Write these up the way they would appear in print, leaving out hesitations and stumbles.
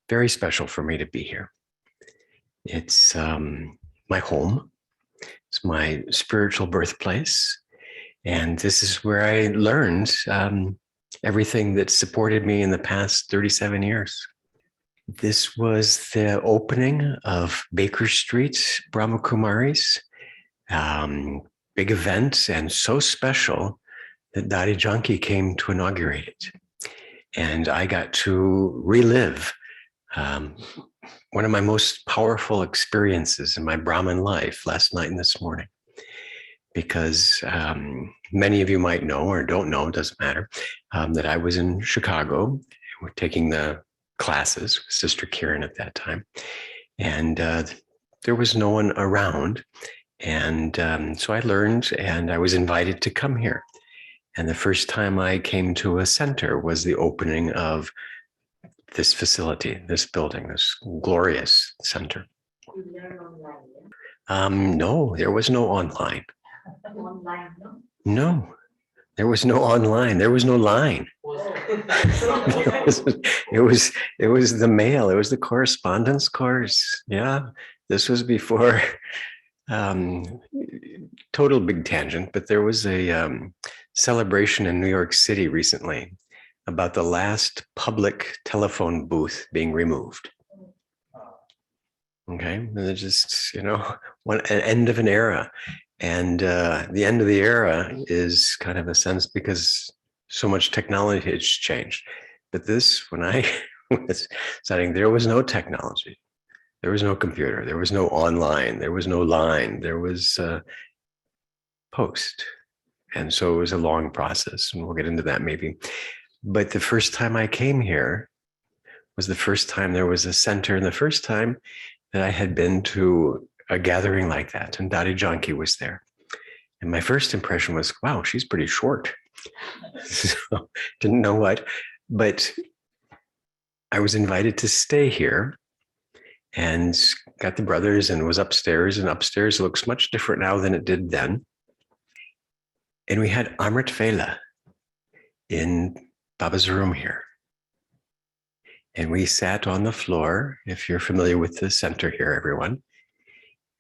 very special for me to be here. It's my home. It's my spiritual birthplace. And this is where I learned everything that supported me in the past 37 years. This was the opening of Baker Street, Brahma Kumaris. Big event and so special that Dadi Janki came to inaugurate it. And I got to relive one of my most powerful experiences in my Brahmin life last night and this morning. Because many of you might know or don't know, it doesn't matter, that I was in Chicago taking the classes with Sister Karen at that time. And there was no one around. And so I learned and I was invited to come here. And the first time I came to a center was the opening of this facility, this building, this glorious center. No, there was no online. No, there was no online. There was no line. It was the mail. It was the correspondence course. Yeah, this was before. Total big tangent, but there was a celebration in New York City recently about the last public telephone booth being removed. Okay, and it's just, an end of an era. And the end of the era is kind of a sense because so much technology has changed. But this, when I was studying, there was no technology. There was no computer. There was no online. There was no line. There was post. And so it was a long process. And we'll get into that maybe. But the first time I came here was the first time there was a center and the first time that I had been to a gathering like that. And Dadi Janki was there. And my first impression was, wow, she's pretty short. So didn't know what. But I was invited to stay here. And got the brothers and was upstairs, and upstairs looks much different now than it did then. And we had Amrit Vela in Baba's room here. And we sat on the floor, if you're familiar with the center here, everyone.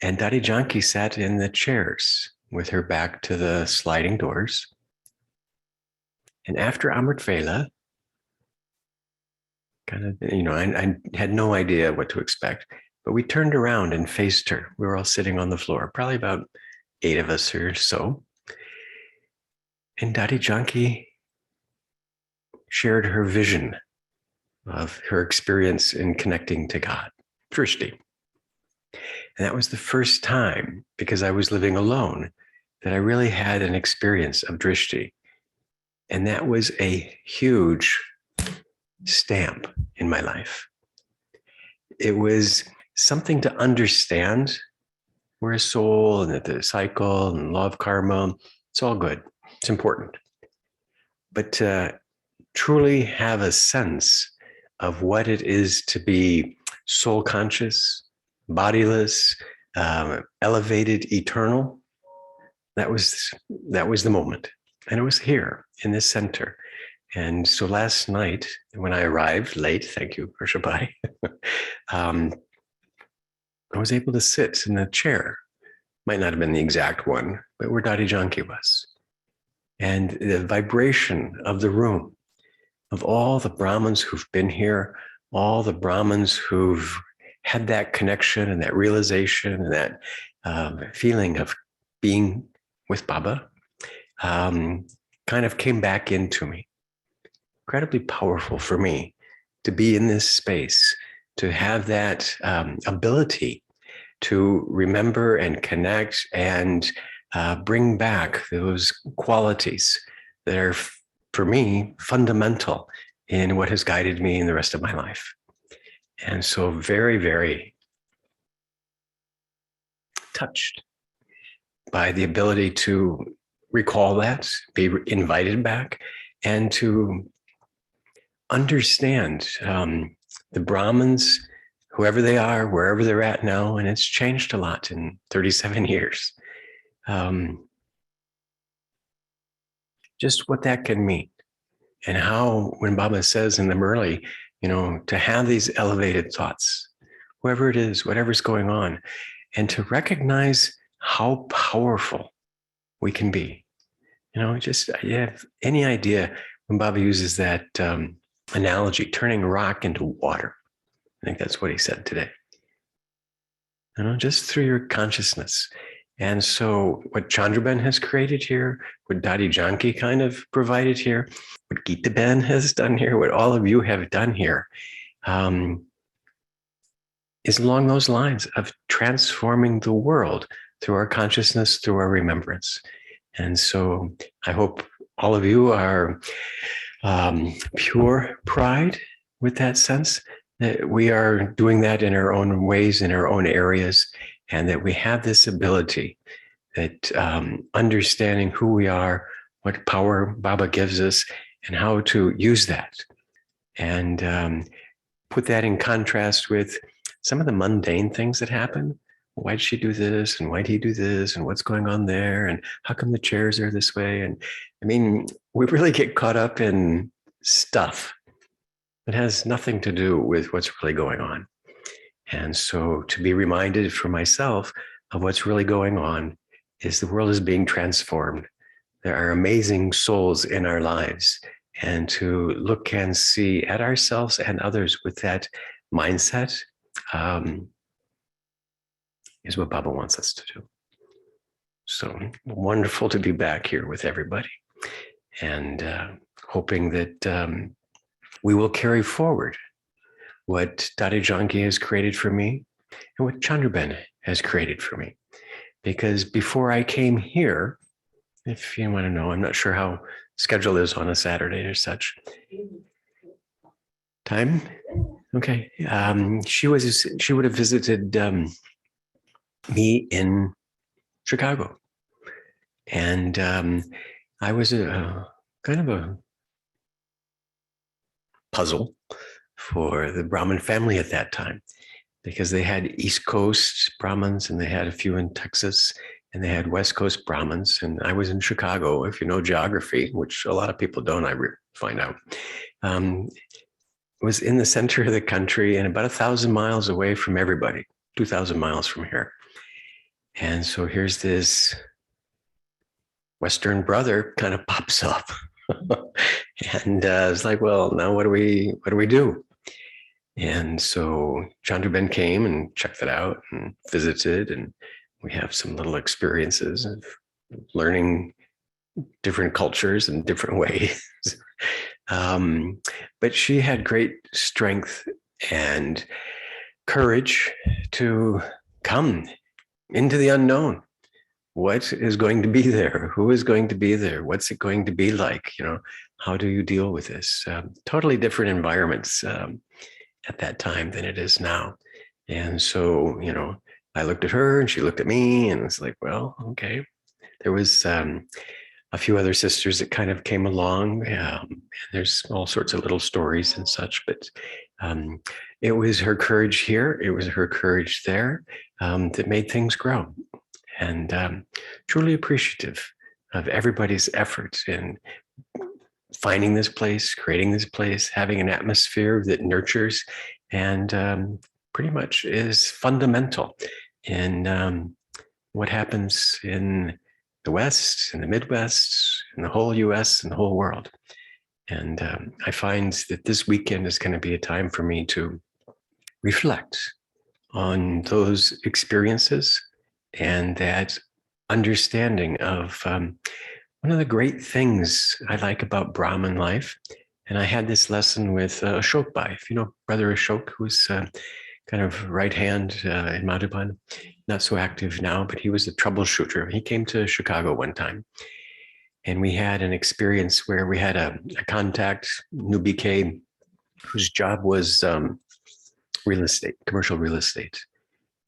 And Dadi Janki sat in the chairs with her back to the sliding doors. And after Amrit Vela, I had no idea what to expect, but we turned around and faced her. We were all sitting on the floor, probably about 8 of us or so. And Dadi Janki shared her vision of her experience in connecting to God, Drishti. And that was the first time, because I was living alone, that I really had an experience of Drishti. And that was a huge stamp in my life. It was something to understand. We're a soul and the cycle and law of karma. It's all good. It's important. But to truly have a sense of what it is to be soul conscious, bodiless, elevated, eternal, that was the moment. And it was here in this center. And so last night, when I arrived late, thank you, Harshabai, I was able to sit in a chair. Might not have been the exact one, but where Dadi Janki was. And the vibration of the room, of all the Brahmins who've been here, all the Brahmins who've had that connection and that realization and that feeling of being with Baba, kind of came back into me. Incredibly powerful for me to be in this space, to have that ability to remember and connect and bring back those qualities that are, for me, fundamental in what has guided me in the rest of my life. And so very, very touched by the ability to recall that, be invited back, and to understand the Brahmins, whoever they are, wherever they're at now, and it's changed a lot in 37 years. Just what that can mean, and how, when Baba says in the Murli, to have these elevated thoughts, whoever it is, whatever's going on, and to recognize how powerful we can be. Just you have any idea when Baba uses that analogy, turning rock into water. I think that's what he said today. Just through your consciousness. And so what Chandraben has created here, what Dadi Janki kind of provided here, what Gita Ben has done here, what all of you have done here, is along those lines of transforming the world through our consciousness, through our remembrance. And so I hope all of you are pure pride with that sense, that we are doing that in our own ways, in our own areas, and that we have this ability, that understanding who we are, what power Baba gives us, and how to use that. And put that in contrast with some of the mundane things that happen. Why did she do this? And why did he do this? And what's going on there? And how come the chairs are this way? And I mean, we really get caught up in stuff that has nothing to do with what's really going on. And so to be reminded for myself of what's really going on is the world is being transformed. There are amazing souls in our lives. And to look and see at ourselves and others with that mindset is what Baba wants us to do. So wonderful to be back here with everybody, and hoping that we will carry forward what Dadi Janki has created for me and what Chandraben has created for me. Because before I came here, if you want to know, I'm not sure how schedule is on a Saturday or such. Time? Okay. She would have visited me in Chicago. And I was kind of a puzzle for the Brahmin family at that time, because they had East Coast Brahmins and they had a few in Texas and they had West Coast Brahmins. And I was in Chicago, if you know geography, which a lot of people don't, I find out. Was in the center of the country and about 1,000 miles away from everybody, 2,000 miles from here. And so here's this Western brother kind of pops up. And it's like, well, now what do we do? And so Chandraben came and checked it out and visited, and we have some little experiences of learning different cultures in different ways. But she had great strength and courage to come into the unknown. What is going to be there? Who is going to be there? What's it going to be like? How do you deal with this? Totally different environments at that time than it is now. And so, I looked at her and she looked at me, and it's like, well, okay. There was a few other sisters that kind of came along. There's all sorts of little stories and such, but it was her courage here, it was her courage there that made things grow. And truly appreciative of everybody's effort in finding this place, creating this place, having an atmosphere that nurtures and pretty much is fundamental in what happens in the West, in the Midwest, in the whole US and the whole world. And I find that this weekend is going to be a time for me to reflect on those experiences and that understanding of one of the great things I like about Brahmin life. And I had this lesson with Ashok Bhai, if you know Brother Ashok, who's kind of right hand in Madhuban, not so active now, but he was a troubleshooter. He came to Chicago one time, and we had an experience where we had a contact, new BK, whose job was real estate, commercial real estate.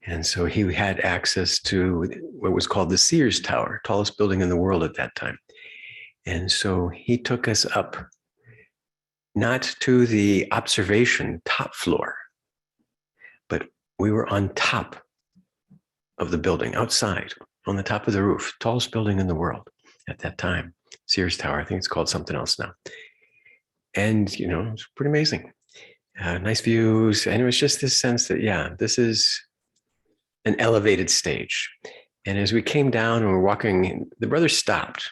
And so he had access to what was called the Sears Tower, tallest building in the world at that time. And so he took us up, not to the observation top floor, but we were on top of the building, outside, on the top of the roof, tallest building in the world at that time, Sears Tower. I think it's called something else now. And, it's pretty amazing. nice views. And it was just this sense that, yeah, this is an elevated stage. And as we came down and we're walking, the brother stopped.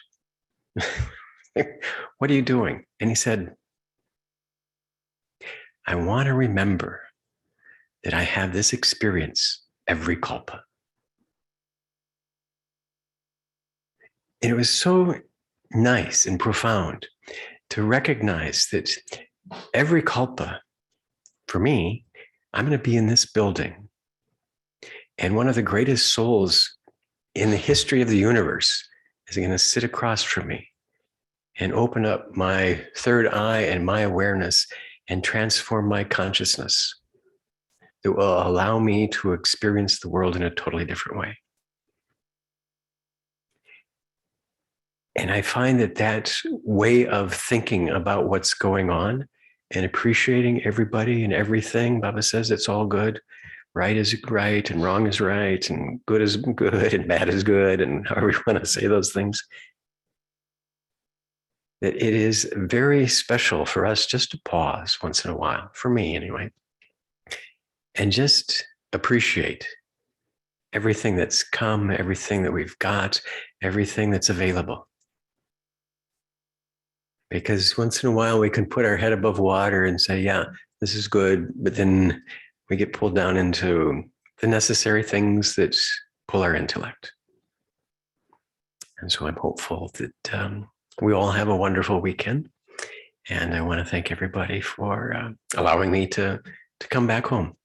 What are you doing? And he said, I want to remember that I have this experience every kalpa. And it was so nice and profound to recognize that every kalpa, for me, I'm going to be in this building. And one of the greatest souls in the history of the universe is going to sit across from me and open up my third eye and my awareness and transform my consciousness that will allow me to experience the world in a totally different way. And I find that that way of thinking about what's going on and appreciating everybody and everything, Baba says it's all good, right is right and wrong is right and good is good and bad is good, and however you want to say those things, that it is very special for us just to pause once in a while, for me anyway, and just appreciate everything that's come, everything that we've got, everything that's available. Because once in a while we can put our head above water and say, yeah, this is good, but then we get pulled down into the necessary things that pull our intellect. And so I'm hopeful that we all have a wonderful weekend. And I want to thank everybody for allowing me to come back home.